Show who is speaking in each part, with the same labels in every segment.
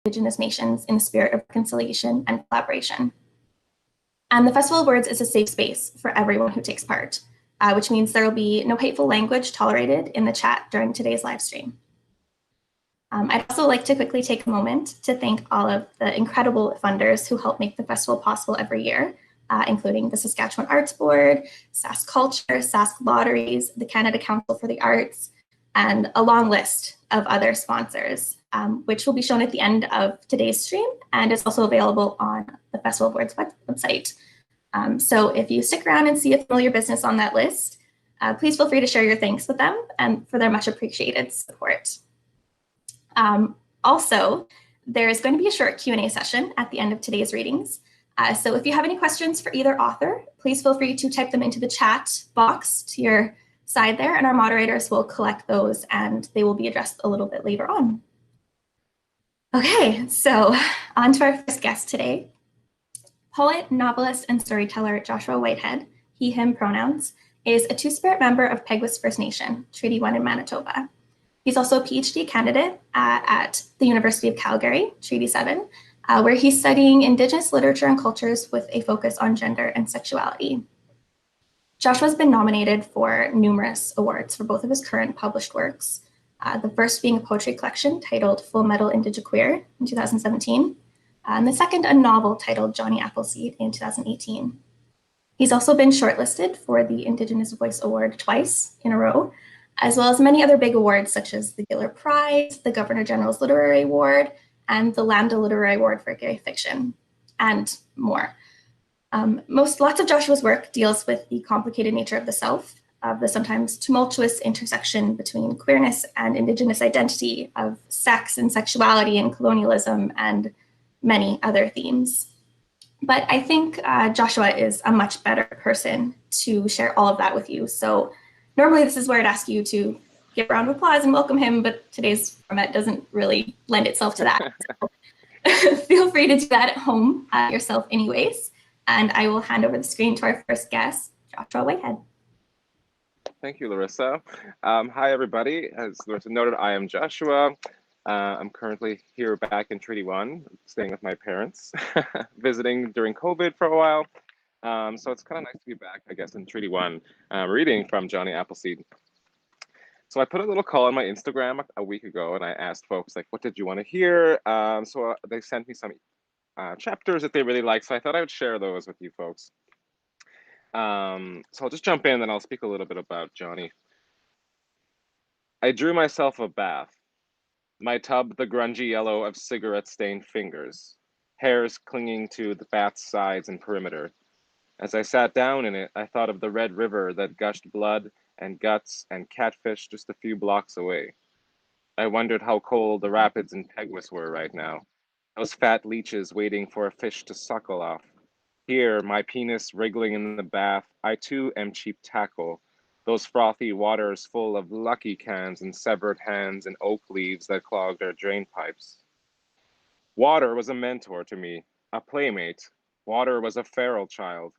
Speaker 1: Indigenous nations in a spirit of reconciliation and collaboration. And the Festival of Words is a safe space for everyone who takes part, which means there will be no hateful language tolerated in the chat during today's live stream. I'd also like to quickly take a moment to thank all of the incredible funders who help make the festival possible every year, including the Saskatchewan Arts Board, Sask Culture, Sask Lotteries, the Canada Council for the Arts, and a long list of other sponsors, which will be shown at the end of today's stream and is also available on the Festival of Words website. So if you stick around and see a familiar business on that list, please feel free to share your thanks with them and for their much appreciated support. Also, there is going to be a short Q&A session at the end of today's readings. So if you have any questions for either author, please feel free to type them into the chat box to your side there, and our moderators will collect those and they will be addressed a little bit later on. Okay, so on to our first guest today. Poet, novelist, and storyteller Joshua Whitehead, he, him pronouns, is a Two-Spirit member of Peguis First Nation, Treaty 1 in Manitoba. He's also a PhD candidate at the University of Calgary, Treaty 7, where he's studying Indigenous literature and cultures with a focus on gender and sexuality. Joshua's been nominated for numerous awards for both of his current published works, the first being a poetry collection titled Full Metal Indigiqueer in 2017, and the second a novel titled Johnny Appleseed in 2018. He's also been shortlisted for the Indigenous Voice Award twice in a row, as well as many other big awards such as the Giller Prize, the Governor General's Literary Award, and the Lambda Literary Award for Gay Fiction, and more. Lots of Joshua's work deals with the complicated nature of the South, of the sometimes tumultuous intersection between queerness and Indigenous identity, of sex and sexuality and colonialism, and many other themes. But I think Joshua is a much better person to share all of that with you. So normally this is where I'd ask you to give a round of applause and welcome him, but today's format doesn't really lend itself to that. So feel free to do that at home yourself anyways. And I will hand over the screen to our first guest, Joshua Whitehead.
Speaker 2: Thank you, Larissa. Hi, everybody. As Larissa noted, I am Joshua. I'm currently here back in Treaty 1, staying with my parents, visiting during COVID for a while. So it's kind of nice to be back, I guess, in Treaty 1, reading from Johnny Appleseed. So I put a little call on my Instagram a week ago, and I asked folks, like, what did you want to hear? So they sent me some chapters that they really liked, so I thought I would share those with you folks. So I'll just jump in, and I'll speak a little bit about Johnny. I drew myself a bath. My tub the grungy yellow of cigarette-stained fingers, hairs clinging to the bath's sides and perimeter. As I sat down in it, I thought of the red river that gushed blood and guts and catfish just a few blocks away. I wondered how cold the rapids in Peguis were right now, those fat leeches waiting for a fish to suckle off. Here, my penis wriggling in the bath, I too am cheap tackle, those frothy waters full of lucky cans and severed hands and oak leaves that clogged our drain pipes. Water was a mentor to me, a playmate. Water was a feral child.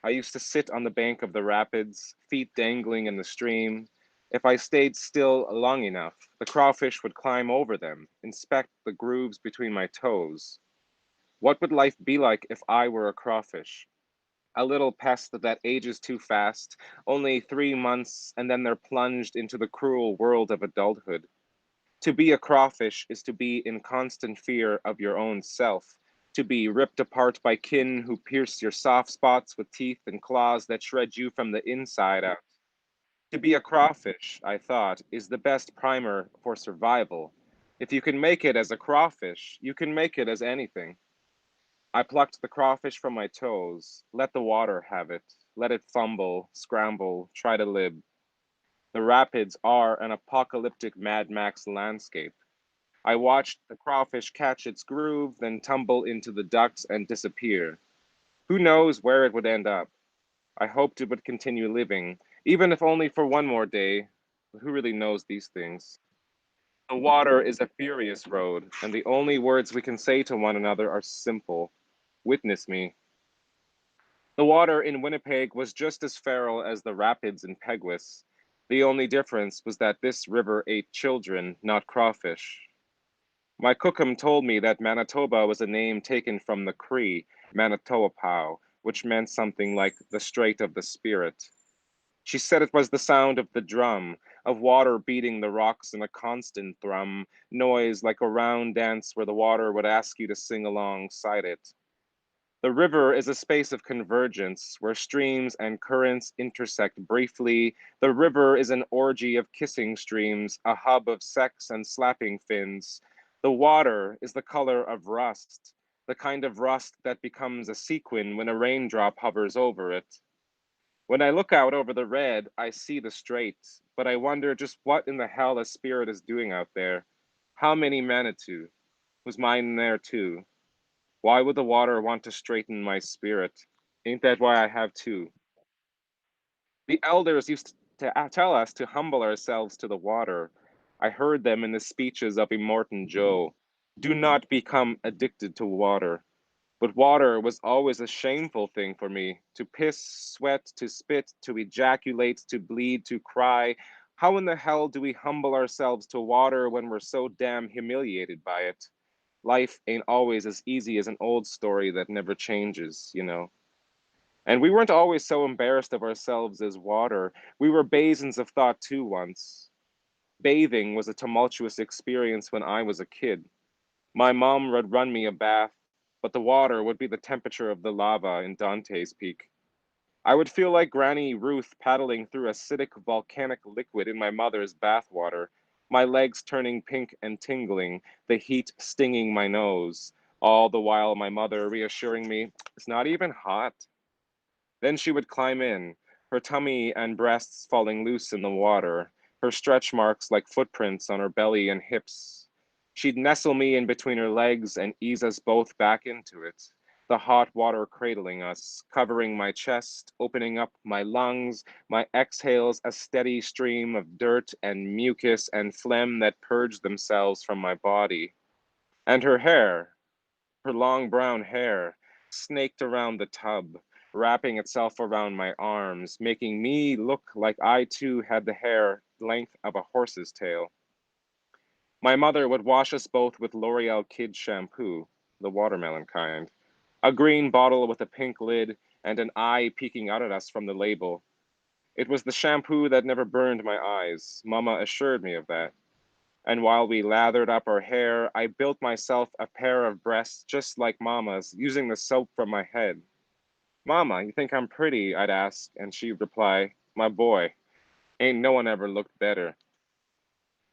Speaker 2: I used to sit on the bank of the rapids, feet dangling in the stream. If I stayed still long enough, the crawfish would climb over them, inspect the grooves between my toes. What would life be like if I were a crawfish? A little pest that ages too fast, only 3 months, and then they're plunged into the cruel world of adulthood. To be a crawfish is to be in constant fear of your own self, to be ripped apart by kin who pierce your soft spots with teeth and claws that shred you from the inside out. To be a crawfish, I thought, is the best primer for survival. If you can make it as a crawfish, you can make it as anything. I plucked the crawfish from my toes, let the water have it, let it fumble, scramble, try to live. The rapids are an apocalyptic Mad Max landscape. I watched the crawfish catch its groove, then tumble into the ducts and disappear. Who knows where it would end up? I hoped it would continue living, even if only for one more day, but who really knows these things? The water is a furious road, and the only words we can say to one another are simple. Witness me. The water in Winnipeg was just as feral as the rapids in Peguis. The only difference was that this river ate children, not crawfish. My cookum told me that Manitoba was a name taken from the Cree, Manitowopow, which meant something like the Strait of the Spirit. She said it was the sound of the drum, of water beating the rocks in a constant thrum, noise like a round dance where the water would ask you to sing alongside it. The river is a space of convergence where streams and currents intersect briefly. The river is an orgy of kissing streams, a hub of sex and slapping fins. The water is the color of rust, the kind of rust that becomes a sequin when a raindrop hovers over it. When I look out over the red, I see the strait, but I wonder just what in the hell a spirit is doing out there. How many Manitou? Was mine there too? Why would the water want to straighten my spirit? Ain't that why I have two? The elders used to tell us to humble ourselves to the water. I heard them in the speeches of Immortan Joe. Do not become addicted to water. But water was always a shameful thing for me. To piss, sweat, to spit, to ejaculate, to bleed, to cry. How in the hell do we humble ourselves to water when we're so damn humiliated by it? Life ain't always as easy as an old story that never changes, you know. And we weren't always so embarrassed of ourselves as water. We were basins of thought too once. Bathing was a tumultuous experience when I was a kid. My mom would run me a bath, but the water would be the temperature of the lava in Dante's Peak. I would feel like Granny Ruth paddling through acidic volcanic liquid in my mother's bathwater, my legs turning pink and tingling, the heat stinging my nose, all the while my mother reassuring me, it's not even hot. Then she would climb in, her tummy and breasts falling loose in the water, her stretch marks like footprints on her belly and hips. She'd nestle me in between her legs and ease us both back into it, the hot water cradling us, covering my chest, opening up my lungs, my exhales a steady stream of dirt and mucus and phlegm that purged themselves from my body. And her long brown hair, snaked around the tub, wrapping itself around my arms, making me look like I too had the hair length of a horse's tail. My mother would wash us both with L'Oreal Kid shampoo, the watermelon kind, a green bottle with a pink lid and an eye peeking out at us from the label. It was the shampoo that never burned my eyes. Mama assured me of that. And while we lathered up our hair, I built myself a pair of breasts just like Mama's, using the soap from my head. Mama, you think I'm pretty? I'd ask, and she'd reply, my boy, ain't no one ever looked better.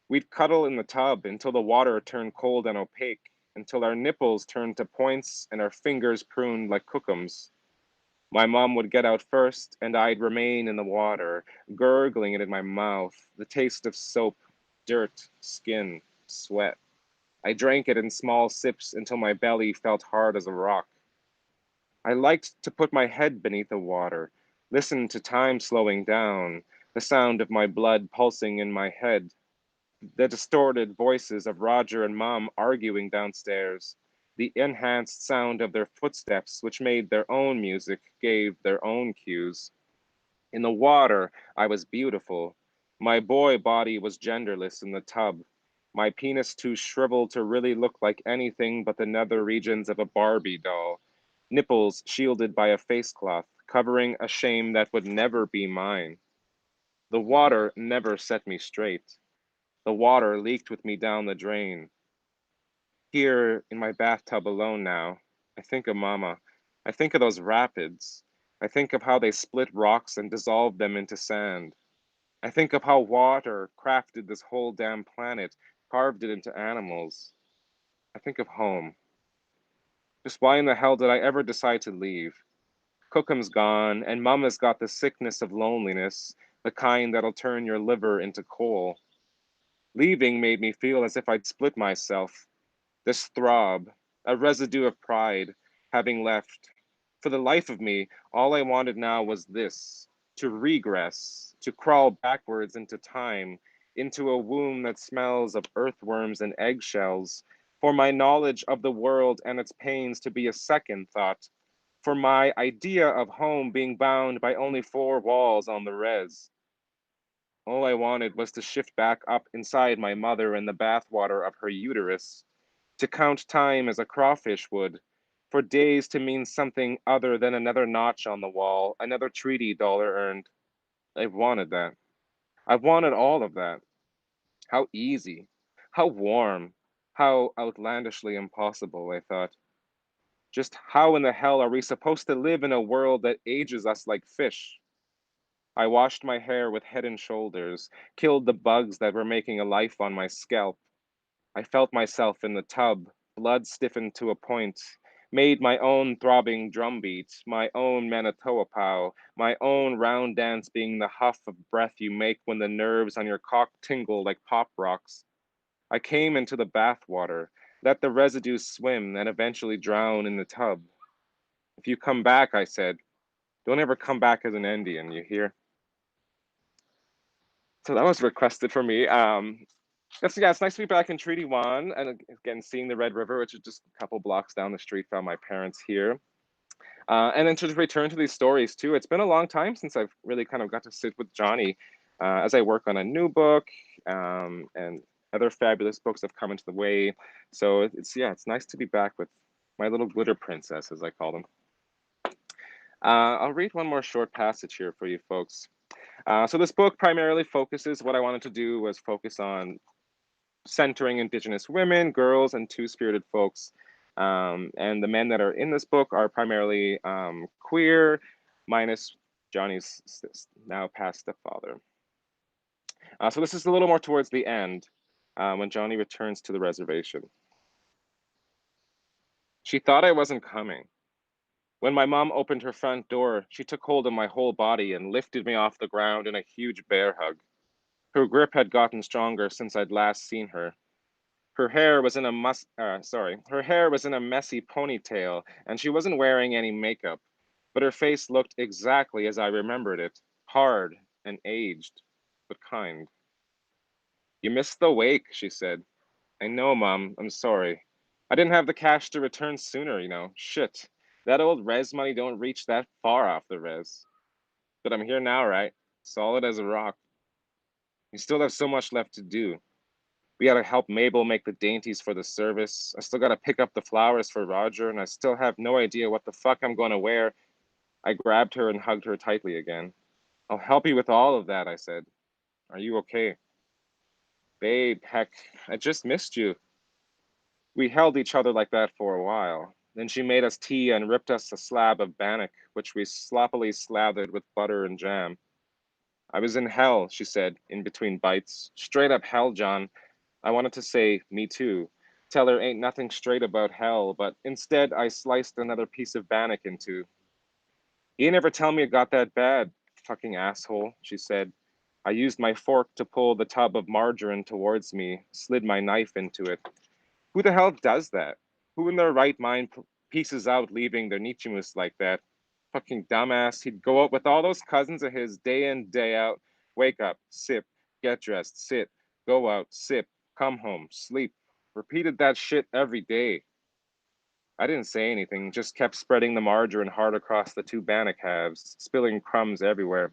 Speaker 2: We'd cuddle in the tub until the water turned cold and opaque, until our nipples turned to points and our fingers pruned like kookums. My mom would get out first, and I'd remain in the water, gurgling it in my mouth, the taste of soap, dirt, skin, sweat. I drank it in small sips until my belly felt hard as a rock. I liked to put my head beneath the water, listen to time slowing down, the sound of my blood pulsing in my head, the distorted voices of Roger and Mom arguing downstairs, the enhanced sound of their footsteps, which made their own music, gave their own cues. In the water, I was beautiful. My boy body was genderless in the tub. My penis too shriveled to really look like anything but the nether regions of a Barbie doll. Nipples shielded by a face cloth, covering a shame that would never be mine. The water never set me straight. The water leaked with me down the drain. Here in my bathtub alone now, I think of Mama. I think of those rapids. I think of how they split rocks and dissolved them into sand. I think of how water crafted this whole damn planet, carved it into animals. I think of home. Just why in the hell did I ever decide to leave? Cookum's gone, and Mama's got the sickness of loneliness, the kind that'll turn your liver into coal. Leaving made me feel as if I'd split myself. This throb, a residue of pride, having left. For the life of me, all I wanted now was this, to regress, to crawl backwards into time, into a womb that smells of earthworms and eggshells, for my knowledge of the world and its pains to be a second thought, for my idea of home being bound by only four walls on the res. All I wanted was to shift back up inside my mother in the bathwater of her uterus, to count time as a crawfish would, for days to mean something other than another notch on the wall, another treaty dollar earned. I've wanted that. I've wanted all of that. How easy, how warm, how outlandishly impossible, I thought. Just how in the hell are we supposed to live in a world that ages us like fish? I washed my hair with Head and Shoulders, killed the bugs that were making a life on my scalp. I felt myself in the tub, blood stiffened to a point, made my own throbbing drumbeat, my own Manitoba pow, my own round dance being the huff of breath you make when the nerves on your cock tingle like pop rocks. I came into the bath water, let the residue swim, and eventually drown in the tub. If you come back, I said, don't ever come back as an Indian, you hear? So that was requested for me. It's nice to be back in Treaty One, and again seeing the Red River, which is just a couple blocks down the street from my parents here. And then to return to these stories too. It's been a long time since I've really kind of got to sit with Johnny as I work on a new book, and other fabulous books have come into the way. So it's nice to be back with my little glitter princess, as I call them. I'll read one more short passage here for you folks. So this book primarily focuses, what I wanted to do was focus on centering Indigenous women, girls, and two-spirited folks. And the men that are in this book are primarily queer, minus Johnny's now passed stepfather. So this is a little more towards the end, when Johnny returns to the reservation. She thought I wasn't coming. When my mom opened her front door, she took hold of my whole body and lifted me off the ground in a huge bear hug. Her grip had gotten stronger since I'd last seen her. Her hair was in a her hair was in a messy ponytail, and she wasn't wearing any makeup, but her face looked exactly as I remembered it, hard and aged, but kind. You missed the wake, she said. I know, Mom, I'm sorry. I didn't have the cash to return sooner, you know. Shit. That old res money don't reach that far off the res. But I'm here now, right? Solid as a rock. We still have so much left to do. We gotta help Mabel make the dainties for the service. I still gotta pick up the flowers for Roger, and I still have no idea what the fuck I'm gonna wear. I grabbed her and hugged her tightly again. I'll help you with all of that, I said. Are you okay? Babe, heck, I just missed you. We held each other like that for a while. Then she made us tea and ripped us a slab of bannock, which we sloppily slathered with butter and jam. I was in hell, she said, in between bites. Straight up hell, John. I wanted to say, me too. Tell her ain't nothing straight about hell, but instead I sliced another piece of bannock into. You never tell me it got that bad, fucking asshole, she said. I used my fork to pull the tub of margarine towards me, slid my knife into it. Who the hell does that? Who in their right mind pieces out leaving their Nichimus like that? Fucking dumbass. He'd go out with all those cousins of his day in, day out. Wake up, sip, get dressed, sit, go out, sip, come home, sleep. Repeated that shit every day. I didn't say anything, just kept spreading the margarine hard across the two bannock halves, spilling crumbs everywhere.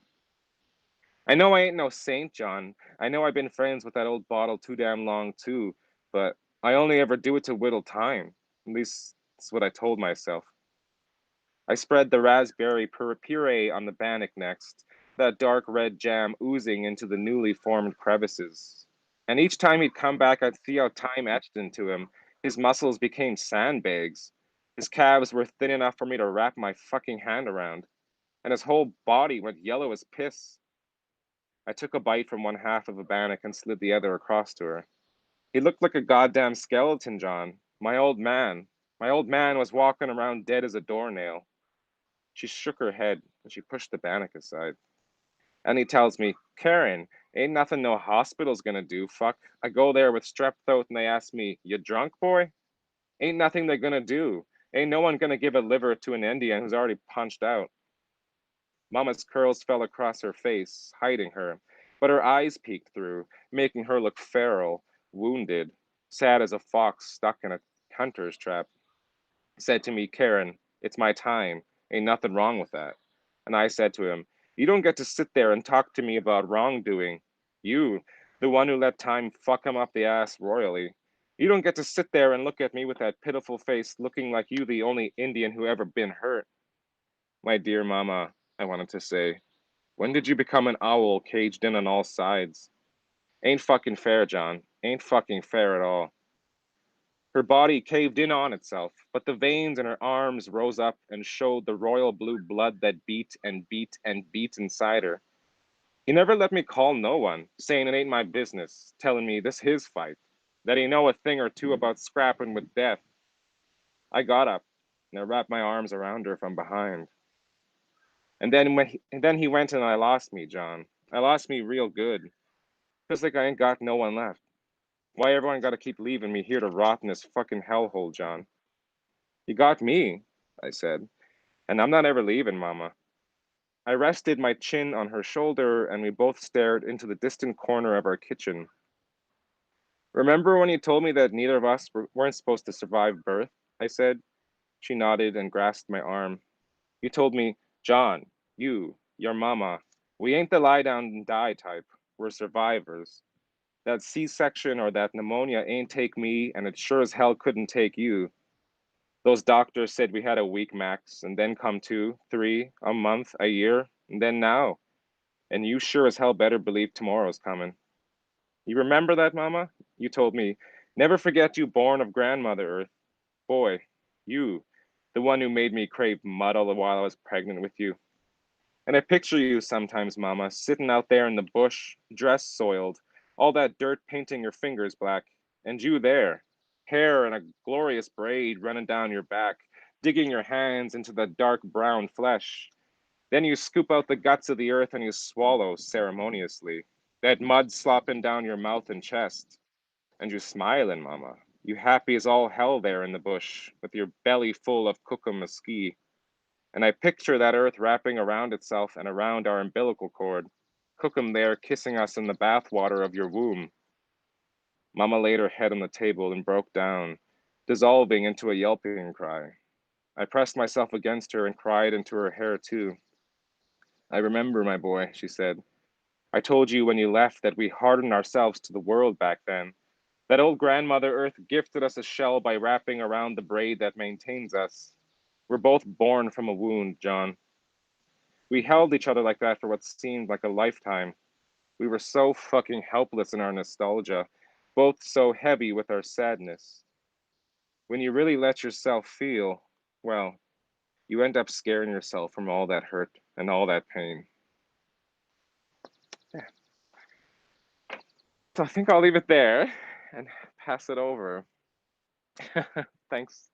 Speaker 2: I know I ain't no saint, John. I know I've been friends with that old bottle too damn long, too, but I only ever do it to whittle time. At least that's what I told myself. I spread the raspberry puree on the bannock next, that dark red jam oozing into the newly formed crevices. And each time he'd come back, I'd see how time etched into him. His muscles became sandbags. His calves were thin enough for me to wrap my fucking hand around, and his whole body went yellow as piss. I took a bite from one half of a bannock and slid the other across to her. He looked like a goddamn skeleton, John. My old man. My old man was walking around dead as a doornail. She shook her head and she pushed the bannock aside. And he tells me, Karen, ain't nothing no hospital's gonna do, fuck. I go there with strep throat and they ask me, you drunk, boy? Ain't nothing they're gonna do. Ain't no one gonna give a liver to an Indian who's already punched out. Mama's curls fell across her face, hiding her, but her eyes peeked through, making her look feral, wounded, sad as a fox stuck in a hunter's trap. Said to me, Karen, it's my time. Ain't nothing wrong with that. And I said to him, you don't get to sit there and talk to me about wrongdoing. You, the one who let time fuck him up the ass royally. You don't get to sit there and look at me with that pitiful face, looking like you the only Indian who ever been hurt. My dear mama, I wanted to say, when did you become an owl caged in on all sides? Ain't fucking fair, John. Ain't fucking fair at all. Her body caved in on itself, but the veins in her arms rose up and showed the royal blue blood that beat and beat and beat inside her. He never let me call no one, saying it ain't my business, telling me this his fight, that he know a thing or two about scrapping with death. I got up, and I wrapped my arms around her from behind. And then he went and I lost me, John. I lost me real good. Feels like I ain't got no one left. Why everyone gotta keep leaving me here to rot in this fucking hellhole, John? You got me, I said, and I'm not ever leaving, Mama. I rested my chin on her shoulder and we both stared into the distant corner of our kitchen. Remember when you told me that neither of us weren't supposed to survive birth? I said. She nodded and grasped my arm. You told me, John, your mama, we ain't the lie down and die type. We're survivors. That C-section or that pneumonia ain't take me, and it sure as hell couldn't take you. Those doctors said we had a week max, and then come 2, 3, a month, a year, and then now. And you sure as hell better believe tomorrow's coming. You remember that, Mama? You told me, never forget you born of grandmother Earth. Boy, you, the one who made me crave mud all the while I was pregnant with you. And I picture you sometimes, Mama, sitting out there in the bush, dress soiled, all that dirt painting your fingers black, and you there, hair in a glorious braid running down your back, digging your hands into the dark brown flesh. Then you scoop out the guts of the earth and you swallow ceremoniously, that mud slopping down your mouth and chest. And you smiling, Mama. You happy as all hell there in the bush, with your belly full of cookum mesquite. And I picture that earth wrapping around itself and around our umbilical cord. Cookum there kissing us in the bathwater of your womb. Mama laid her head on the table and broke down, dissolving into a yelping cry. I pressed myself against her and cried into her hair too. I remember, my boy, she said. I told you when you left that we hardened ourselves to the world back then. That old grandmother Earth gifted us a shell by wrapping around the braid that maintains us. We're both born from a wound, John. We held each other like that for what seemed like a lifetime. We were so fucking helpless in our nostalgia, both so heavy with our sadness. When you really let yourself feel, well, you end up scaring yourself from all that hurt and all that pain. Yeah. So I think I'll leave it there and pass it over. Thanks.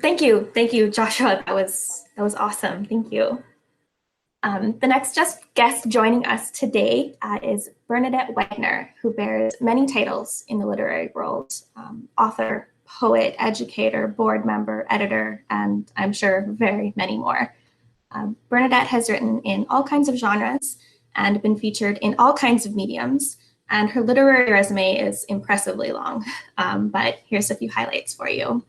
Speaker 1: Thank you, Joshua. That was awesome. Thank you. The next guest joining us today is Bernadette Wagner, who bears many titles in the literary world: author, poet, educator, board member, editor, and I'm sure very many more. Bernadette has written in all kinds of genres and been featured in all kinds of mediums, and her literary resume is impressively long, but here's a few highlights for you.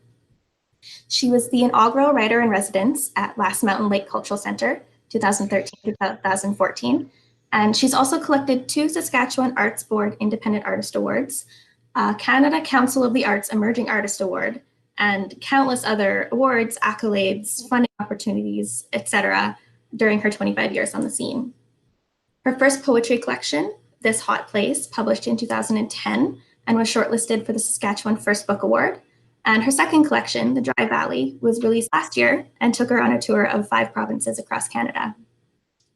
Speaker 1: She was the inaugural writer-in-residence at Last Mountain Lake Cultural Center, 2013 to 2014, and she's also collected 2 Saskatchewan Arts Board Independent Artist Awards, Canada Council of the Arts Emerging Artist Award, and countless other awards, accolades, funding opportunities, etc. during her 25 years on the scene. Her first poetry collection, This Hot Place, published in 2010 and was shortlisted for the Saskatchewan First Book Award. And her second collection, The Dry Valley, was released last year and took her on a tour of 5 provinces across Canada.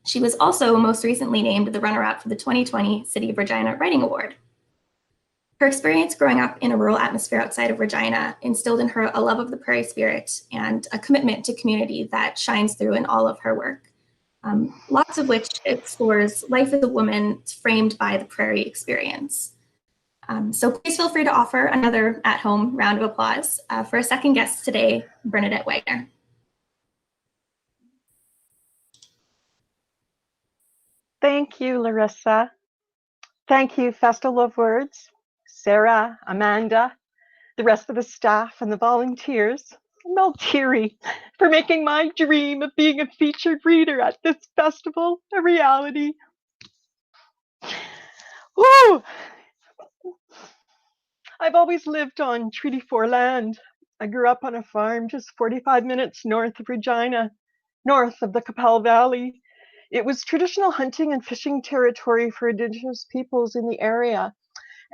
Speaker 1: She was also most recently named the runner-up for the 2020 City of Regina Writing Award. Her experience growing up in a rural atmosphere outside of Regina instilled in her a love of the prairie spirit and a commitment to community that shines through in all of her work, lots of which explores life as a woman framed by the prairie experience. So please feel free to offer another at-home round of applause for a second guest today, Bernadette Wagner.
Speaker 3: Thank you, Larissa. Thank you, Festival of Words, Sarah, Amanda, the rest of the staff and the volunteers. I'm all teary for making my dream of being a featured reader at this festival a reality. Woo! I've always lived on Treaty 4 land. I grew up on a farm just 45 minutes north of Regina, north of the Qu'Appelle Valley. It was traditional hunting and fishing territory for Indigenous peoples in the area.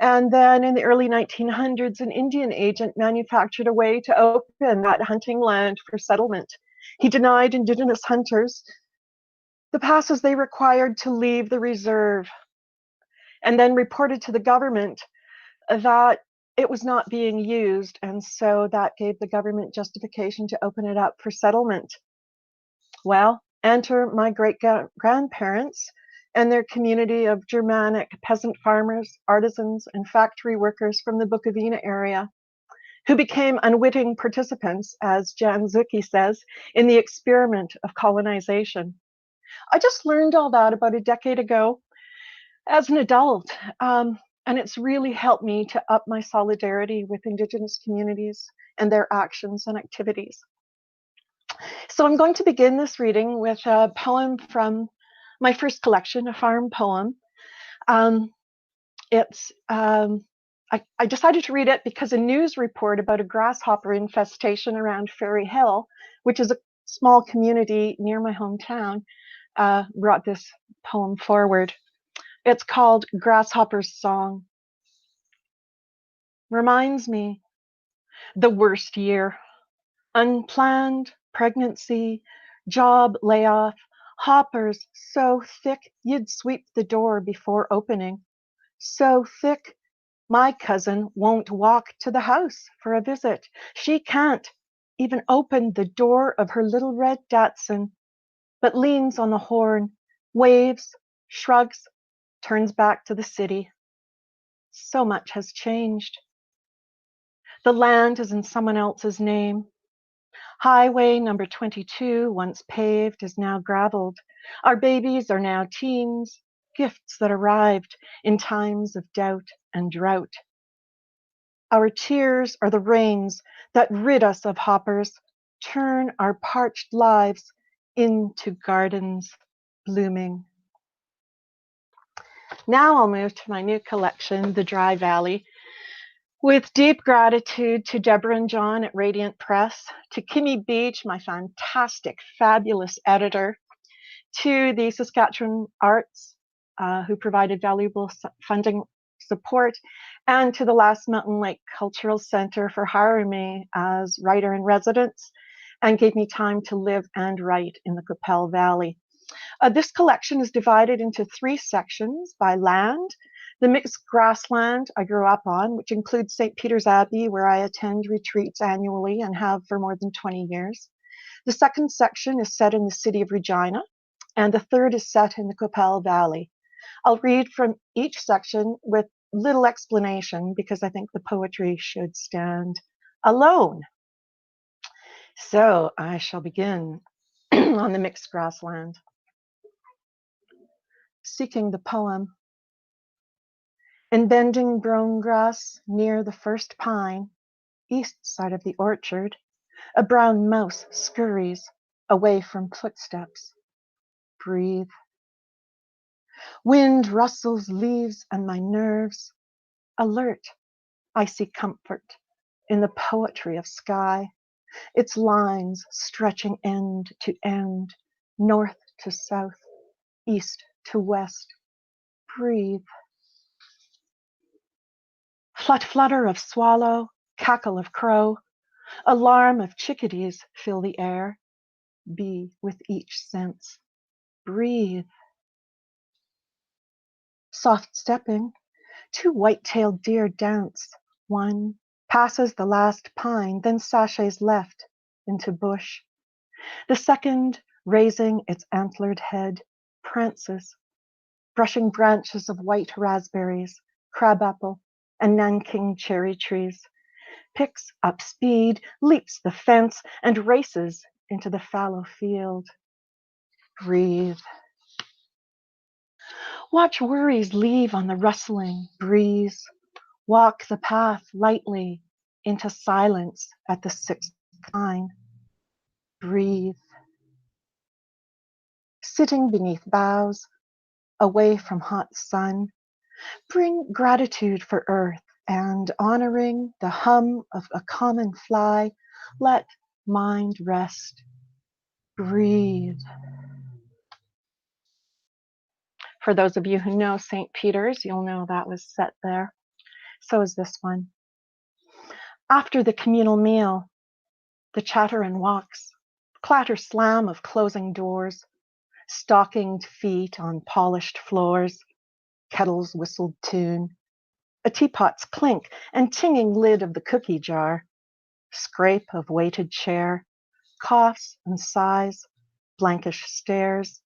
Speaker 3: And then in the early 1900s, an Indian agent manufactured a way to open that hunting land for settlement. He denied Indigenous hunters the passes they required to leave the reserve, and then reported to the government that it was not being used, and so that gave the government justification to open it up for settlement. Well, enter my great-grandparents and their community of Germanic peasant farmers, artisans, and factory workers from the Bukovina area, who became unwitting participants, as Jan Zucki says, in the experiment of colonization. I just learned all that about a decade ago as an adult, and it's really helped me to up my solidarity with Indigenous communities and their actions and activities. So I'm going to begin this reading with a poem from my first collection, a farm poem. I decided to read it because a news report about a grasshopper infestation around Ferry Hill, which is a small community near my hometown, brought this poem forward. It's called Grasshopper's Song. Reminds me, the worst year. Unplanned pregnancy, job layoff, hoppers so thick you'd sweep the door before opening. So thick, my cousin won't walk to the house for a visit. She can't even open the door of her little red Datsun, but leans on the horn, waves, shrugs, turns back to the city. So much has changed. The land is in someone else's name. Highway number 22, once paved, is now graveled. Our babies are now teens, gifts that arrived in times of doubt and drought. Our tears are the rains that rid us of hoppers, turn our parched lives into gardens blooming. Now I'll move to my new collection, The Dry Valley. With deep gratitude to Deborah and John at Radiant Press, to Kimmy Beach, my fantastic, fabulous editor, to the Saskatchewan Arts, who provided valuable funding support, and to the Last Mountain Lake Cultural Center for hiring me as writer in residence and gave me time to live and write in the Qu'Appelle Valley. This collection is divided into 3 sections by land. The mixed grassland I grew up on, which includes St. Peter's Abbey, where I attend retreats annually and have for more than 20 years. The second section is set in the city of Regina, and the third is set in the Qu'Appelle Valley. I'll read from each section with little explanation because I think the poetry should stand alone. So I shall begin on the mixed grassland. Seeking the poem. In bending brome grass near the first pine, east side of the orchard, a brown mouse scurries away from footsteps. Breathe. Wind rustles leaves and my nerves. Alert, I see comfort in the poetry of sky, its lines stretching end to end, north to south, east to west. Breathe. Flutter of swallow, cackle of crow, alarm of chickadees fill the air. Be with each sense. Breathe. Soft stepping, 2 white-tailed deer dance. One passes the last pine, then sashays left into bush. The second, raising its antlered head, prances, brushing branches of white raspberries, crabapple, and Nanking cherry trees, picks up speed, leaps the fence, and races into the fallow field. Breathe. Watch worries leave on the rustling breeze. Walk the path lightly, into silence at the sixth line. Breathe. Sitting beneath boughs, away from hot sun, bring gratitude for earth and honoring the hum of a common fly, let mind rest. Breathe. For those of you who know St. Peter's, you'll know that was set there. So is this one. After the communal meal, the chatter and walks, clatter slam of closing doors, stockinged feet on polished floors, kettles whistled tune, a teapot's clink and tinging lid of the cookie jar, scrape of weighted chair, coughs and sighs, blankish stares.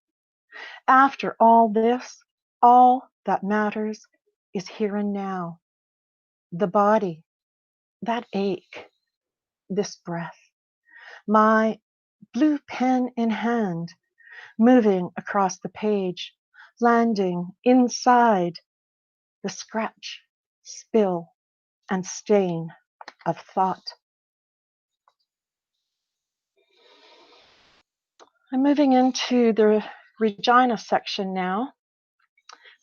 Speaker 3: After all this, all that matters is here and now. The body, that ache, this breath, my blue pen in hand, moving across the page, landing inside the scratch, spill, and stain of thought. I'm moving into the Regina section now.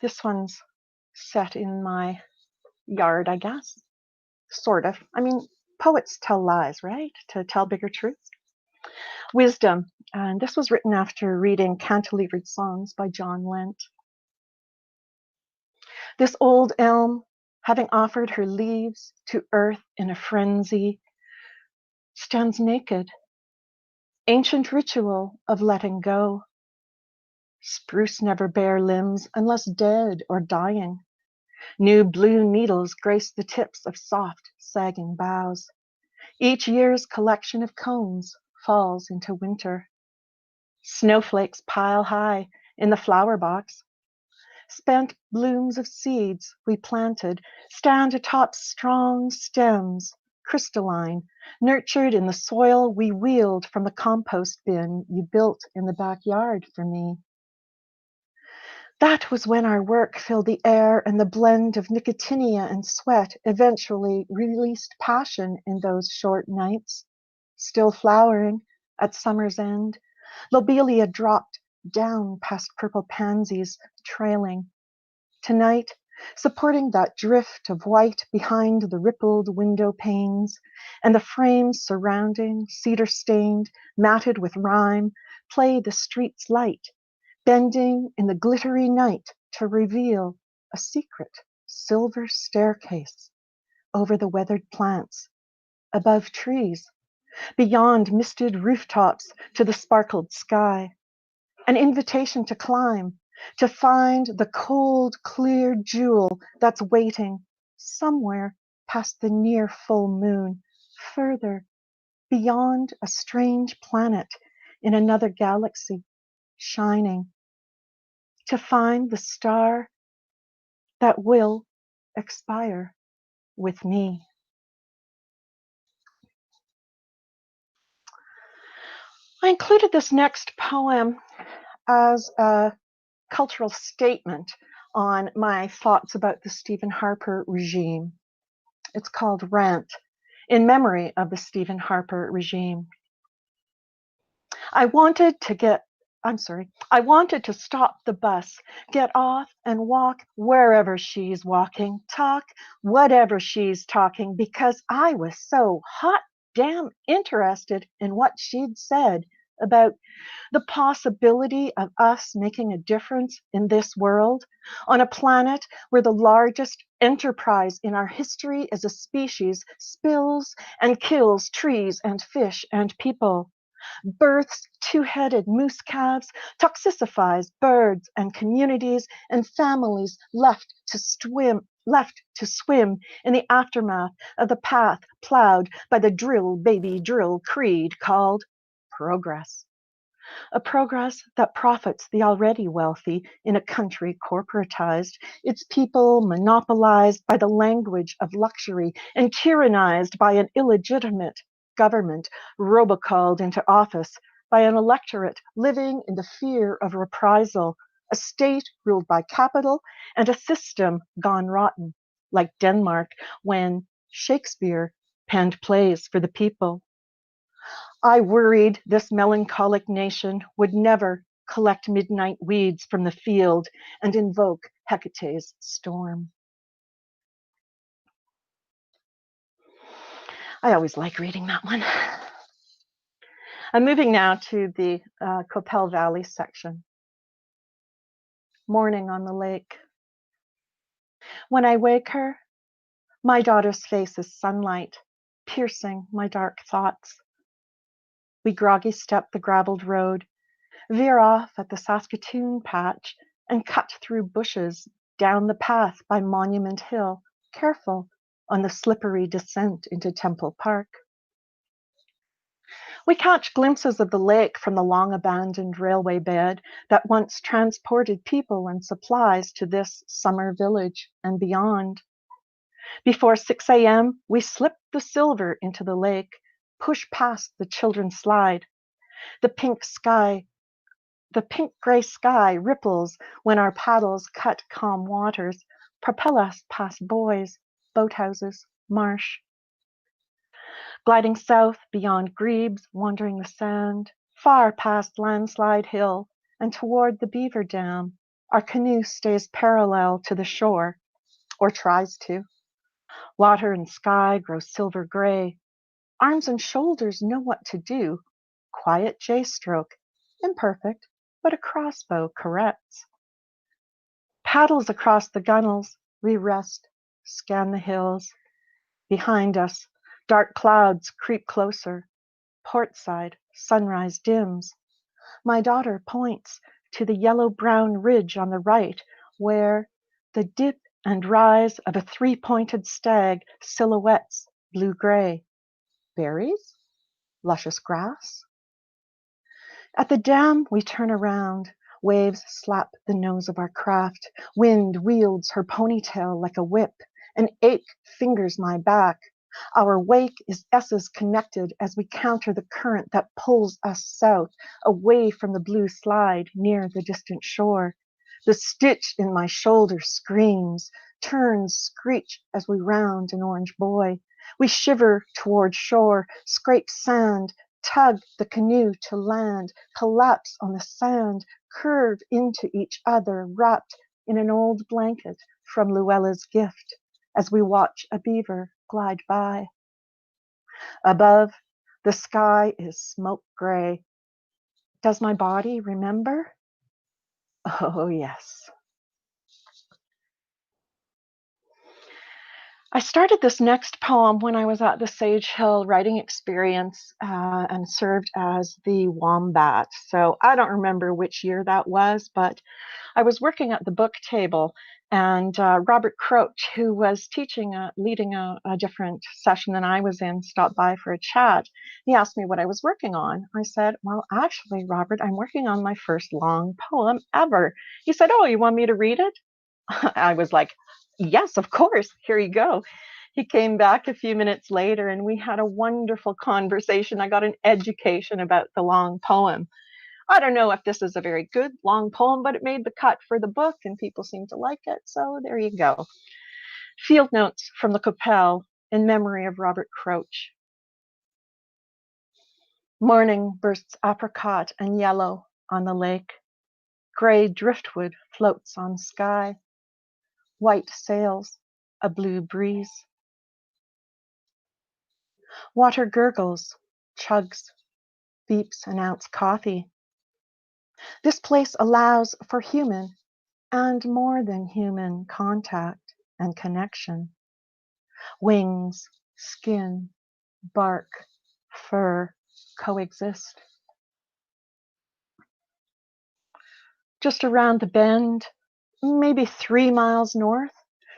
Speaker 3: This one's set in my yard, I guess. Sort of. I mean, poets tell lies, right? To tell bigger truths. Wisdom. And this was written after reading cantilevered songs by John Lent. This old elm, having offered her leaves to earth in a frenzy, stands naked. Ancient ritual of letting go. Spruce never bare limbs unless dead or dying. New blue needles grace the tips of soft, sagging boughs. Each year's collection of cones falls into winter. Snowflakes pile high in the flower box. Spent blooms of seeds we planted stand atop strong stems, crystalline, nurtured in the soil we wheeled from the compost bin you built in the backyard for me. That was when our work filled the air and the blend of nicotinia and sweat eventually released passion in those short nights. Still flowering at summer's end, lobelia dropped down past purple pansies, trailing. Tonight, supporting that drift of white behind the rippled window panes, and the frames surrounding, cedar-stained, matted with rime, play the street's light, bending in the glittery night to reveal a secret silver staircase over the weathered plants, above trees, beyond misted rooftops to the sparkled sky. An invitation to climb, to find the cold, clear jewel that's waiting somewhere past the near full moon, further, beyond a strange planet in another galaxy, shining. To find the star that will expire with me. I included this next poem as a cultural statement on my thoughts about the Stephen Harper regime. It's called Rant, in memory of the Stephen Harper regime. I wanted to stop the bus, get off and walk wherever she's walking, talk whatever she's talking, because I was so hot damn interested in what she'd said about the possibility of us making a difference in this world on a planet where the largest enterprise in our history as a species spills and kills trees and fish and people. Births two-headed moose calves, toxicifies birds and communities and families left to swim in the aftermath of the path plowed by the drill baby drill creed called progress. A progress that profits the already wealthy in a country corporatized, its people monopolized by the language of luxury and tyrannized by an illegitimate government robocalled into office by an electorate living in the fear of reprisal, a state ruled by capital and a system gone rotten, like Denmark when Shakespeare penned plays for the people. I worried this melancholic nation would never collect midnight weeds from the field and invoke Hecate's storm. I always like reading that one. I'm moving now to the Coppell Valley section. Morning on the lake. When I wake her, my daughter's face is sunlight, piercing my dark thoughts. We groggy step the graveled road, veer off at the Saskatoon patch, and cut through bushes down the path by Monument Hill, careful on the slippery descent into Temple Park. We catch glimpses of the lake from the long abandoned railway bed that once transported people and supplies to this summer village and beyond. Before 6 a.m., we slip the silver into the lake, push past the children's slide. The pink-gray sky ripples when our paddles cut calm waters, propel us past buoys, boathouses, marsh. Gliding south beyond grebes, wandering the sand, far past Landslide Hill and toward the beaver dam, our canoe stays parallel to the shore, or tries to. Water and sky grow silver gray. Arms and shoulders know what to do. Quiet J-stroke, imperfect, but a crossbow corrects. Paddles across the gunnels, we rest, scan the hills. Behind us, dark clouds creep closer. Portside, sunrise dims. My daughter points to the yellow-brown ridge on the right, where the dip and rise of a three-pointed stag silhouettes blue-gray. Berries? Luscious grass? At the dam, we turn around. Waves slap the nose of our craft. Wind wields her ponytail like a whip. An ache fingers my back. Our wake is S's connected as we counter the current that pulls us south, away from the blue slide near the distant shore. The stitch in my shoulder screams, turns screech as we round an orange buoy. We shiver toward shore, scrape sand, tug the canoe to land, collapse on the sand, curve into each other, wrapped in an old blanket from Luella's gift, as we watch a beaver glide by. Above, the sky is smoke gray. Does my body remember? Oh, yes. I started this next poem when I was at the Sage Hill writing experience and served as the wombat. So I don't remember which year that was, but I was working at the book table, and Robert Croach, who was leading a different session than I was in, stopped by for a chat. He asked me what I was working on. I said, well, actually, Robert, I'm working on my first long poem ever. He said, oh, you want me to read it? I was like, yes, of course, here you go. He came back a few minutes later and we had a wonderful conversation. I got an education about the long poem. I don't know if this is a very good long poem, but it made the cut for the book and people seem to like it. So there you go. Field notes from the Coppell in memory of Robert Croach. Morning bursts apricot and yellow on the lake. Gray driftwood floats on sky. White sails, a blue breeze. Water gurgles, chugs, beeps announce coffee. This place allows for human and more than human contact and connection. Wings, skin, bark, fur coexist. Just around the bend, maybe 3 miles north,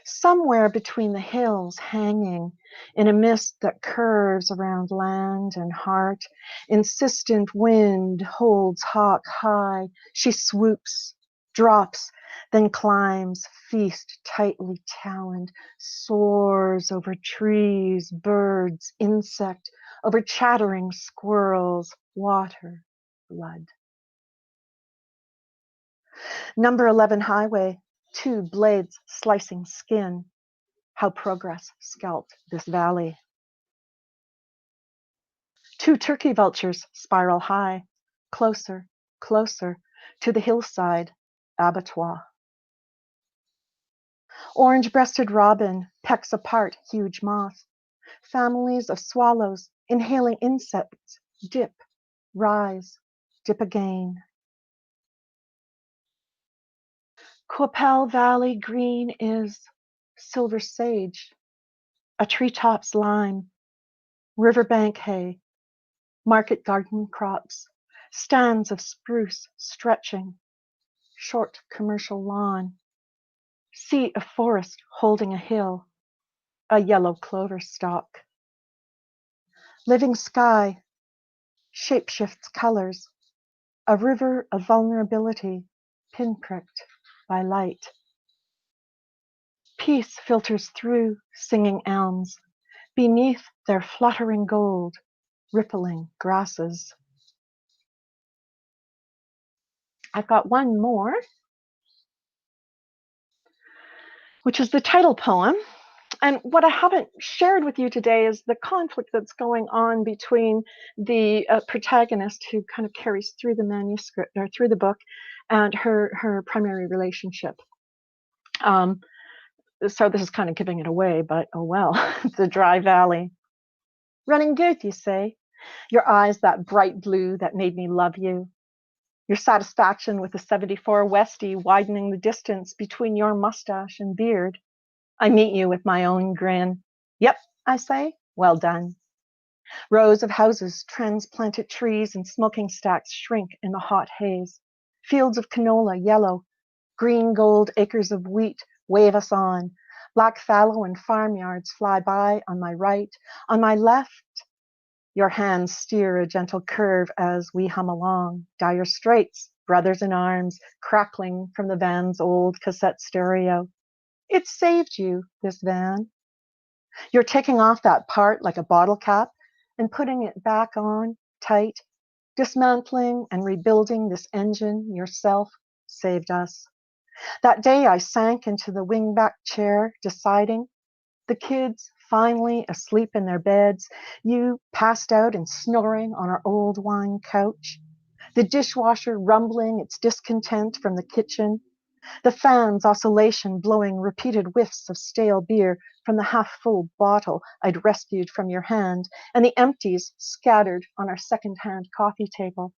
Speaker 3: somewhere between the hills hanging in a mist that curves around land and heart, insistent wind holds hawk high. She swoops, drops, then climbs, feast tightly taloned, soars over trees, birds, insect, over chattering squirrels, water, blood. Number 11 highway, 2 blades slicing skin. How progress scalped this valley. Two turkey vultures spiral high, closer, closer to the hillside abattoir. Orange-breasted robin pecks apart huge moth. Families of swallows inhaling insects dip, rise, dip again. Qu'Appelle Valley green is silver sage, a treetop's lime, riverbank hay, market garden crops, stands of spruce stretching, short commercial lawn, see a forest holding a hill, a yellow clover stalk. Living sky shapeshifts colors, a river of vulnerability pinpricked by light. Peace filters through singing elms, beneath their fluttering gold, rippling grasses. I've got one more, which is the title poem. And what I haven't shared with you today is the conflict that's going on between the protagonist who kind of carries through the manuscript or through the book and her primary relationship. So this is kind of giving it away, but oh well. The dry valley. Running good, you say? Your eyes that bright blue that made me love you. Your satisfaction with the 74 Westie widening the distance between your mustache and beard. I meet you with my own grin. Yep, I say, well done. Rows of houses, transplanted trees, and smoking stacks shrink in the hot haze. Fields of canola, yellow, green gold acres of wheat wave us on. Black fallow and farmyards fly by on my right. On my left, your hands steer a gentle curve as we hum along. Dire Straits, Brothers in Arms, crackling from the van's old cassette stereo. It saved you, this van. You're taking off that part like a bottle cap and putting it back on tight. Dismantling and rebuilding this engine yourself saved us. That day I sank into the wingback chair, deciding, the kids finally asleep in their beds, you passed out and snoring on our old wine couch, the dishwasher rumbling its discontent from the kitchen, the fan's oscillation blowing repeated whiffs of stale beer from the half-full bottle I'd rescued from your hand, and the empties scattered on our second-hand coffee table.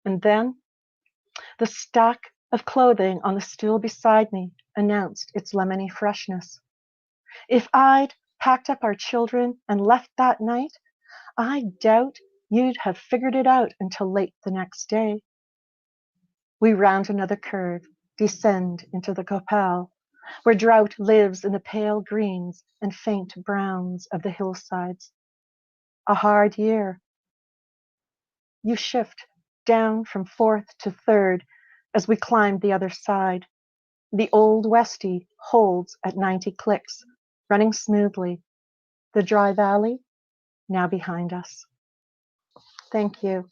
Speaker 3: And then the stack of clothing on the stool beside me announced its lemony freshness. If I'd packed up our children and left that night, I doubt you'd have figured it out until late the next day. We round another curve, descend into the Qu'Appelle, where drought lives in the pale greens and faint browns of the hillsides. A hard year. You shift down from fourth to third as we climb the other side. The old Westie holds at 90 clicks, running smoothly. The dry valley now behind us. Thank you.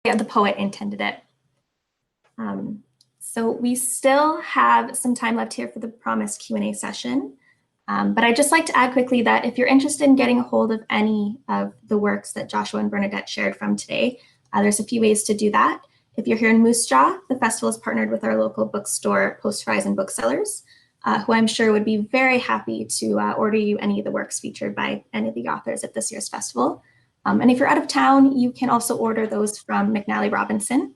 Speaker 1: Yeah, the poet intended it. So we still have some time left here for the promised Q&A session. But I'd just like to add quickly that if you're interested in getting a hold of any of the works that Joshua and Bernadette shared from today, there's a few ways to do that. If you're here in Moose Jaw, the festival is partnered with our local bookstore, Post Horizon Booksellers, who I'm sure would be very happy to order you any of the works featured by any of the authors at this year's festival. And if you're out of town, you can also order those from McNally Robinson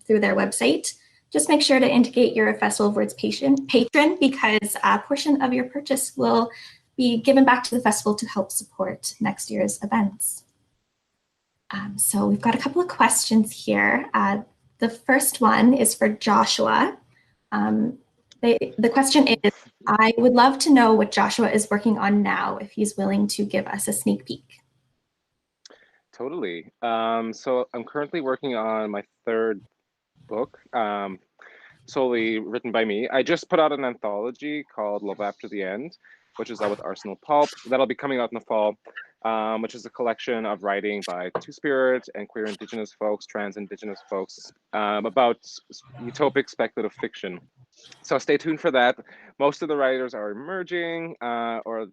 Speaker 1: through their website. Just make sure to indicate you're a Festival of Words patron because a portion of your purchase will be given back to the festival to help support next year's events. So we've got a couple of questions here. The first one is for Joshua. The question is, I would love to know what Joshua is working on now, if he's willing to give us a sneak peek.
Speaker 2: Totally. So I'm currently working on my third book, solely written by me. I just put out an anthology called Love After the End, which is out with Arsenal Pulp. That'll be coming out in the fall. which is a collection of writing by Two-Spirit and queer Indigenous folks, trans Indigenous folks, about utopic speculative fiction. So stay tuned for that. Most of the writers are emerging or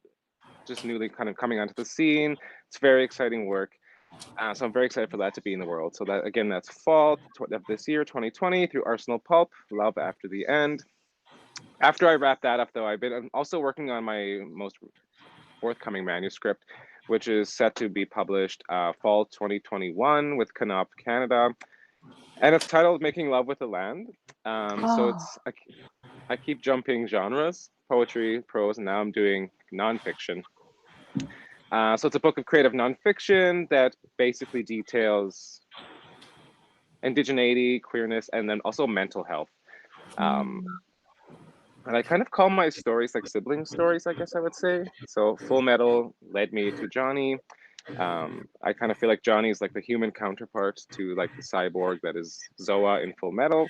Speaker 2: just newly kind of coming onto the scene. It's very exciting work. So I'm very excited for that to be in the world. So that, again, that's fall of this year, 2020, through Arsenal Pulp, Love After the End. After I wrap that up, though, I'm also working on my most forthcoming manuscript, which is set to be published fall 2021 with Canop Canada. And it's titled Making Love with the Land. So I keep jumping genres, poetry, prose, and now I'm doing nonfiction. So it's a book of creative nonfiction that basically details indigeneity, queerness, and then also mental health. And I kind of call my stories like sibling stories, I guess I would say. So Full Metal led me to Johnny. I kind of feel like Johnny is like the human counterpart to like the cyborg that is Zoa in Full Metal.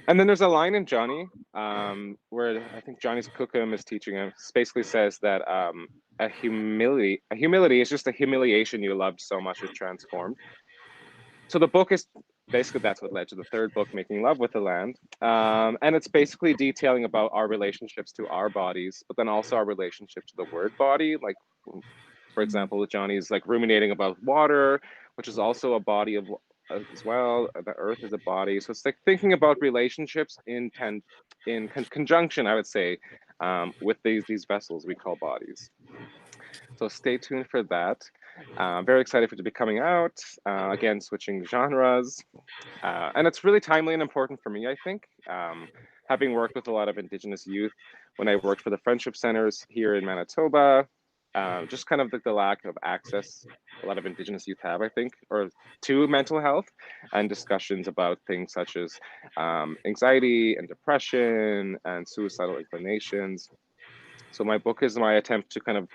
Speaker 2: And then there's a line in Johnny where I think Johnny's Cookham is teaching him, basically says that a humility is just a humiliation you loved so much it transformed. So the book is basically, that's what led to the third book, Making Love with the Land. And it's basically detailing about our relationships to our bodies, but then also our relationship to the word body. Like, for example, Johnny's like ruminating about water, which is also a body of as well. The earth is a body. So it's like thinking about relationships in conjunction, I would say, with these vessels we call bodies. So stay tuned for that. Very excited for it to be coming out. Again, switching genres. And it's really timely and important for me, I think. Having worked with a lot of Indigenous youth when I worked for the Friendship Centers here in Manitoba, just kind of the lack of access a lot of Indigenous youth have, I think, or to mental health, and discussions about things such as anxiety and depression and suicidal inclinations. So my book is my attempt to kind of,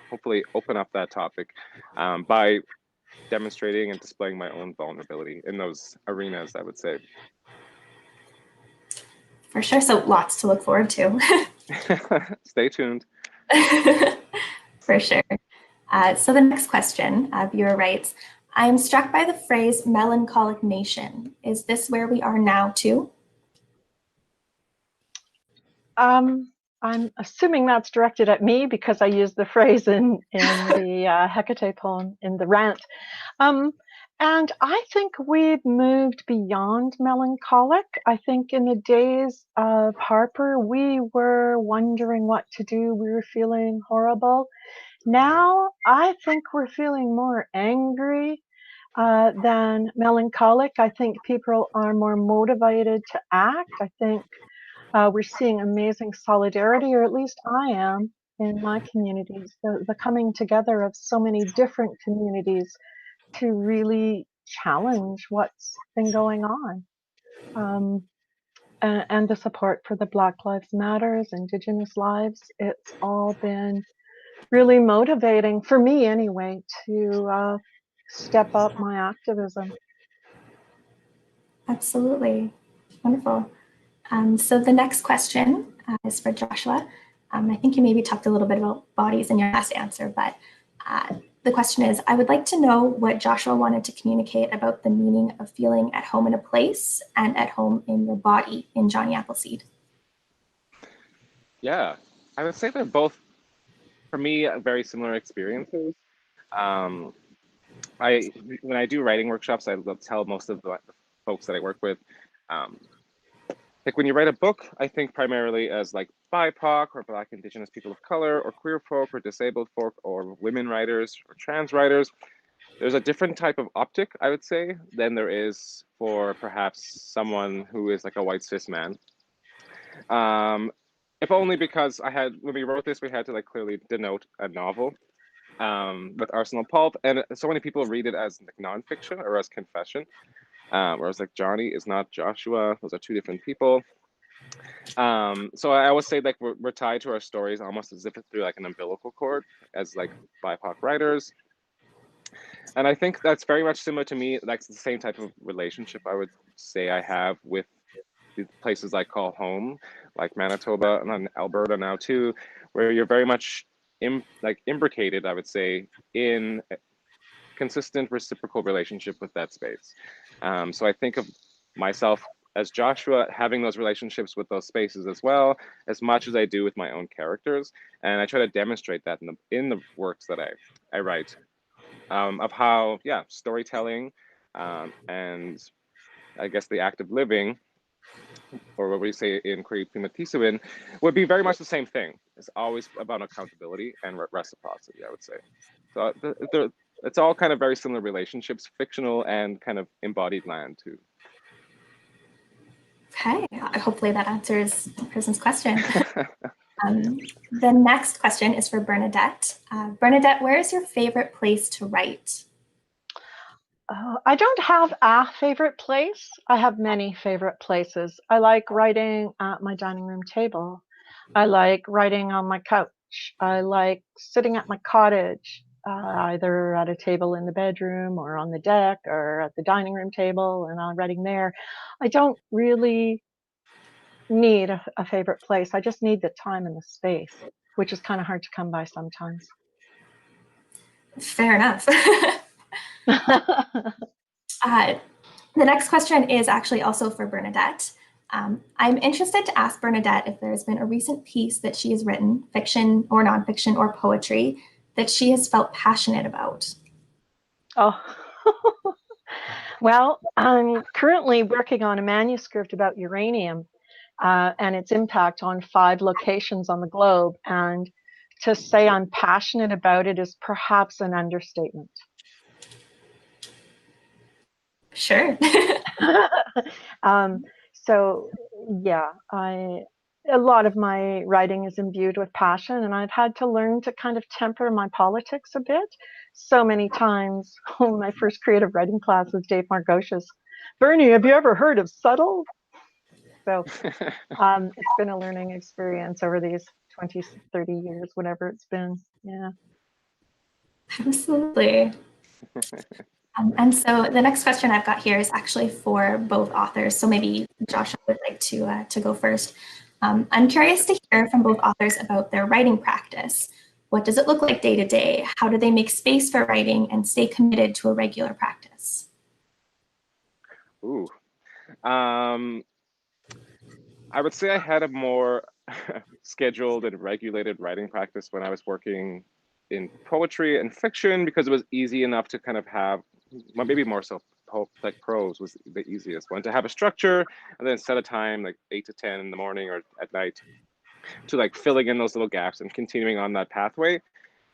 Speaker 2: hopefully open up that topic by demonstrating and displaying my own vulnerability in those arenas, I would say.
Speaker 1: For sure. So lots to look forward to.
Speaker 2: Stay tuned.
Speaker 1: For sure. So the next question, viewer writes, I am struck by the phrase melancholic nation. Is this where we are now too?
Speaker 3: I'm assuming that's directed at me because I used the phrase in the Hecate poem, in the rant. And I think we've moved beyond melancholic. I think in the days of Harper, we were wondering what to do. We were feeling horrible. Now, I think we're feeling more angry than melancholic. I think people are more motivated to act. I think we're seeing amazing solidarity, or at least I am in my communities, the coming together of so many different communities to really challenge what's been going on. And the support for the Black Lives Matters, Indigenous lives, it's all been really motivating for me anyway to step up my activism.
Speaker 1: Absolutely. Wonderful. So the next question is for Joshua. I think you maybe talked a little bit about bodies in your last answer, but the question is, I would like to know what Joshua wanted to communicate about the meaning of feeling at home in a place and at home in your body in Johnny Appleseed.
Speaker 2: Yeah, I would say they're both, for me, very similar experiences. When I do writing workshops, I tell most of the folks that I work with, like when you write a book, I think primarily as like BIPOC or Black Indigenous people of color or queer folk or disabled folk or women writers or trans writers. There's a different type of optic, I would say, than there is for perhaps someone who is like a white cis man. If only because when we wrote this, we had to like clearly denote a novel with Arsenal Pulp, and so many people read it as like nonfiction or as confession. Whereas like Johnny is not Joshua; those are two different people. So I always say like we're tied to our stories almost as if it's through like an umbilical cord as like BIPOC writers. And I think that's very much similar to me. Like the same type of relationship I would say I have with the places I call home, like Manitoba and Alberta now too, where you're very much imbricated, I would say, in a consistent reciprocal relationship with that space. So I think of myself as Joshua having those relationships with those spaces as well, as much as I do with my own characters. And I try to demonstrate that in the works that I write, of how, yeah, storytelling and I guess the act of living, or what we say in Cree Primatisuin, would be very much the same thing. It's always about accountability and reciprocity, I would say. So it's all kind of very similar relationships, fictional and kind of embodied land too.
Speaker 1: Okay, hopefully that answers the person's question. The next question is for Bernadette. Bernadette, where is your favorite place to write?
Speaker 3: I don't have a favorite place. I have many favorite places. I like writing at my dining room table. I like writing on my couch. I like sitting at my cottage, either at a table in the bedroom or on the deck or at the dining room table, and I'm writing there. I don't really need a favorite place. I just need the time and the space, which is kind of hard to come by sometimes.
Speaker 1: Fair enough. The next question is actually also for Bernadette. I'm interested to ask Bernadette if there has been a recent piece that she has written, fiction or nonfiction or poetry, that she has felt passionate about.
Speaker 3: Oh, well, I'm currently working on a manuscript about uranium and its impact on 5 locations on the globe. And to say I'm passionate about it is perhaps an understatement.
Speaker 1: Sure.
Speaker 3: So yeah, a lot of my writing is imbued with passion, and I've had to learn to kind of temper my politics a bit. So many times, my first creative writing class was Dave Margosha's. Bernie, have you ever heard of subtle? So it's been a learning experience over these 20, 30 years, whatever it's been. Yeah.
Speaker 1: Absolutely. And so the next question I've got here is actually for both authors. So maybe Joshua would like to go first. I'm curious to hear from both authors about their writing practice. What does it look like day to day? How do they make space for writing and stay committed to a regular practice?
Speaker 2: Ooh. I would say I had a more scheduled and regulated writing practice when I was working in poetry and fiction, because it was easy enough to kind of have, well, maybe more so like prose was the easiest one, to have a structure and then set a time like 8 to 10 in the morning or at night to like filling in those little gaps and continuing on that pathway.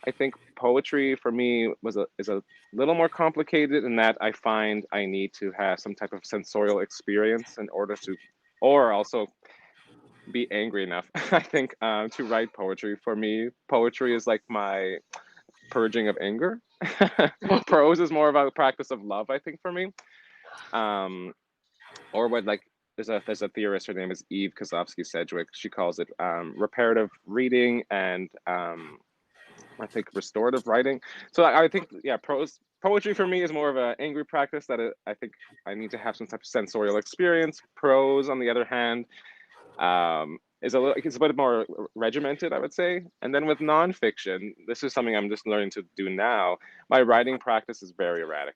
Speaker 2: I think poetry for me is a little more complicated in that I find I need to have some type of sensorial experience in order to, or also be angry enough, I think, to write poetry. For me, poetry is like my purging of anger. Prose is more about a practice of love, I think, for me. Or what, like, there's a theorist, her name is Eve Kozlovsky-Sedgwick. She calls it reparative reading and I think restorative writing. So I think, yeah, poetry for me is more of an angry practice that I think I need to have some type of sensorial experience. Prose, on the other hand, it's a bit more regimented, I would say. And then with nonfiction, this is something I'm just learning to do now. My writing practice is very erratic.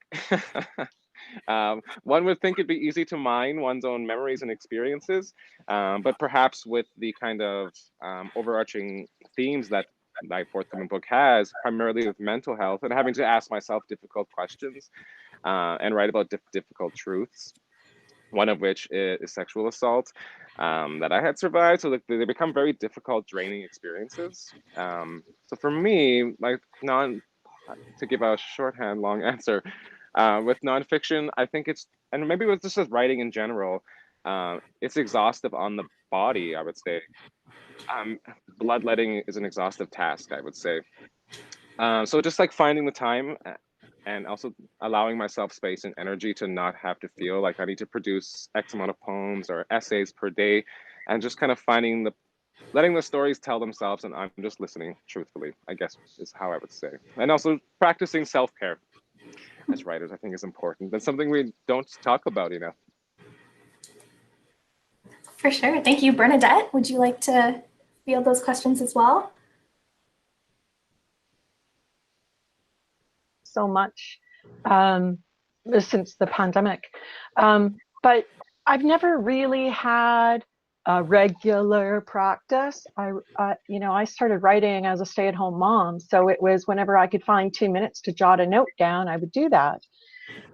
Speaker 2: One would think it'd be easy to mine one's own memories and experiences, but perhaps with the kind of overarching themes that my forthcoming book has, primarily with mental health and having to ask myself difficult questions and write about difficult truths, one of which is sexual assault that I had survived. So they become very difficult, draining experiences. So for me, like to give a shorthand long answer, with nonfiction, I think it's, and maybe with just as writing in general, it's exhaustive on the body, I would say. Bloodletting is an exhaustive task, I would say. So just like finding the time and also allowing myself space and energy to not have to feel like I need to produce X amount of poems or essays per day, and just kind of letting the stories tell themselves, and I'm just listening truthfully, I guess is how I would say. And also practicing self-care as writers, I think, is important. That's something we don't talk about enough.
Speaker 1: For sure. Thank you. Bernadette, would you like to field those questions as well?
Speaker 3: so much since the pandemic. But I've never really had a regular practice. I started writing as a stay-at-home mom, so it was whenever I could find 2 minutes to jot a note down, I would do that.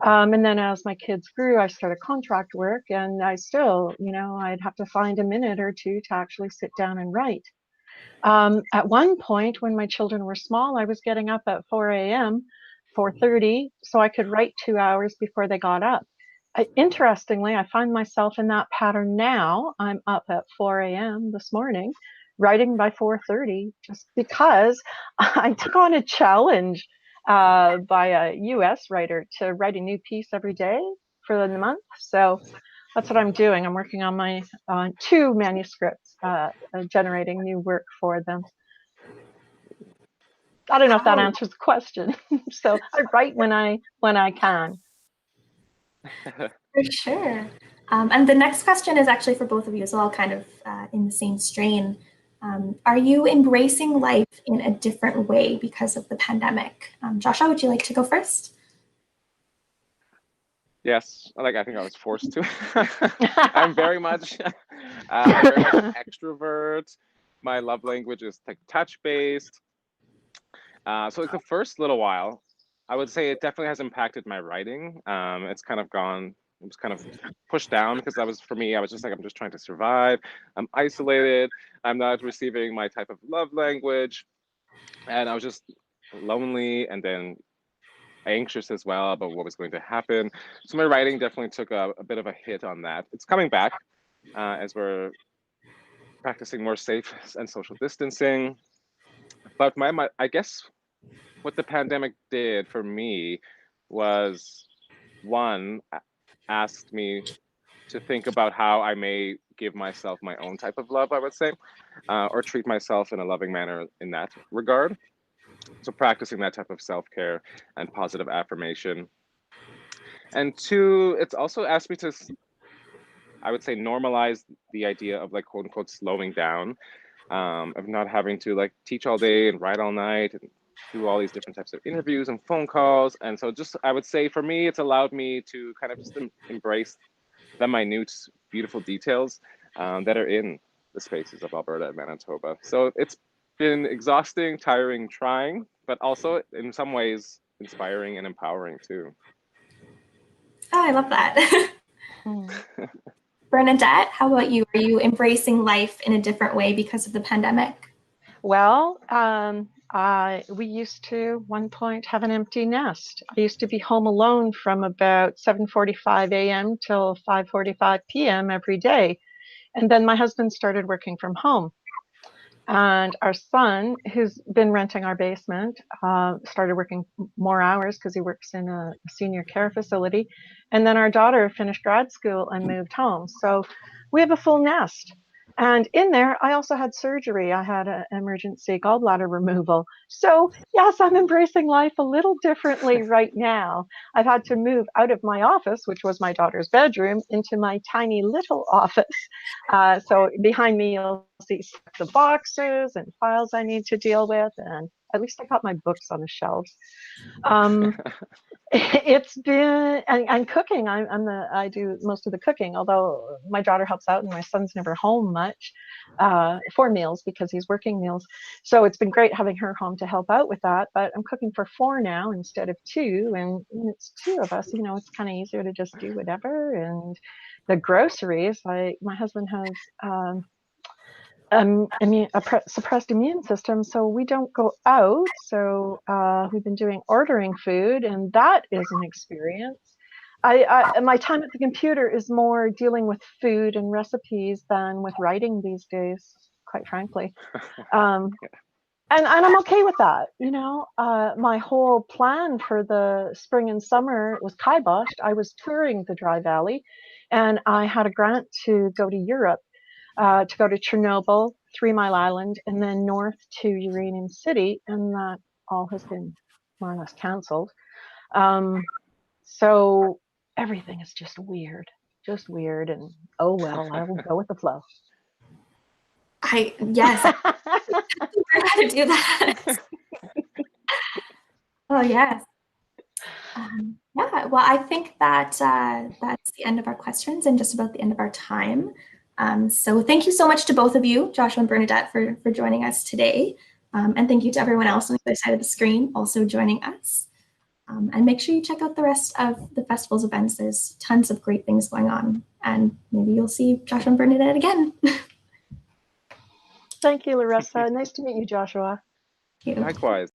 Speaker 3: And then as my kids grew, I started contract work, and I still, I'd have to find a minute or two to actually sit down and write. At one point, when my children were small, I was getting up at 4 a.m., 4:30, so I could write 2 hours before they got up. Interestingly, I find myself in that pattern now. I'm up at 4 a.m. this morning, writing by 4:30, just because I took on a challenge by a US writer to write a new piece every day for the month. So that's what I'm doing. I'm working on my 2 manuscripts, generating new work for them. I don't know if that answers the question. So I write when I can.
Speaker 1: For sure. And the next question is actually for both of you as well, kind of in the same strain. Are you embracing life in a different way because of the pandemic? Joshua, would you like to go first?
Speaker 2: Yes, I think I was forced to. I'm very much, I'm very much extrovert. My love language is touch-based. So the first little while, I would say it definitely has impacted my writing. It was kind of pushed down because for me, I was just like, I'm just trying to survive. I'm isolated. I'm not receiving my type of love language. And I was just lonely and then anxious as well about what was going to happen. So my writing definitely took a bit of a hit on that. It's coming back as we're practicing more safe and social distancing. But I guess what the pandemic did for me was, one, asked me to think about how I may give myself my own type of love, I would say, or treat myself in a loving manner in that regard. So practicing that type of self-care and positive affirmation. And two, it's also asked me to, I would say, normalize the idea of quote unquote slowing down, of not having to teach all day and write all night and do all these different types of interviews and phone calls. And so I would say for me, it's allowed me to kind of just embrace the minute, beautiful details that are in the spaces of Alberta and Manitoba. So it's been exhausting, tiring, trying, but also in some ways inspiring and empowering too.
Speaker 1: Oh, I love that. Bernadette, how about you? Are you embracing life in a different way because of the pandemic?
Speaker 3: Well, we used to one point have an empty nest. I used to be home alone from about 7:45 a.m. till 5:45 p.m. every day. And then my husband started working from home. And our son, who's been renting our basement, started working more hours because he works in a senior care facility. And then our daughter finished grad school and moved home. So we have a full nest. And in there, I also had surgery. I had an emergency gallbladder removal. So yes, I'm embracing life a little differently right now. I've had to move out of my office, which was my daughter's bedroom, into my tiny little office. So behind me, you'll see the boxes and files I need to deal with. And at least I got my books on the shelves. It's been and cooking. I do most of the cooking, although my daughter helps out and my son's never home much for meals because he's working meals. So it's been great having her home to help out with that. But I'm cooking for 4 now instead of 2, and when it's 2 of us, it's kind of easier to just do whatever. And the groceries, my husband has suppressed immune system, so we don't go out. So we've been ordering food, and that is an experience. My time at the computer is more dealing with food and recipes than with writing these days, quite frankly. And I'm okay with that. My whole plan for the spring and summer was kiboshed. I was touring the Dry Valley, and I had a grant to go to Europe. To go to Chernobyl, 3 Mile Island, and then north to Uranium City, and that all has been more or less canceled. So everything is just weird, and oh well, I will go with the flow.
Speaker 1: Yes, I learned how to do that. Oh yes. Yeah, well, I think that that's the end of our questions and just about the end of our time. So thank you so much to both of you, Joshua and Bernadette, for joining us today. And thank you to everyone else on the other side of the screen also joining us. And make sure you check out the rest of the festival's events. There's tons of great things going on. And maybe you'll see Joshua and Bernadette again.
Speaker 3: Thank you, Larissa. Nice to meet you, Joshua.
Speaker 1: Thank you.
Speaker 2: Likewise.